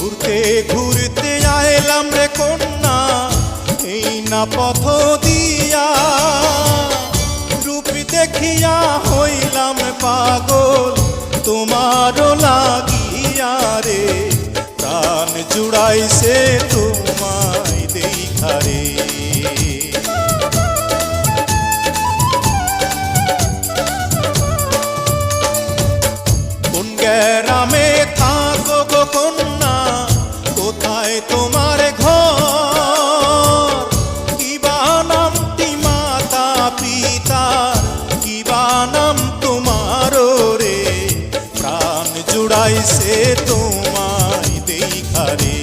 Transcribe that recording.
ঘুরতে ঘুরতে আইলাম রে কন্যা এই না পথ দিয়া, রূপ দেখিয়া হইলাম পাগল তোমারও লাগিয়া রে, প্রাণ জুড়াইছে তোমায় দেখা রে। কোন গ্রামে থাকো গো কন্যা, কোথায় তোমার ঘর, কিবা নামটি মাতা পিতার, কিবা নাম তোমার রে, প্রাণ জুড়াইছে তোমায় দেখা রে।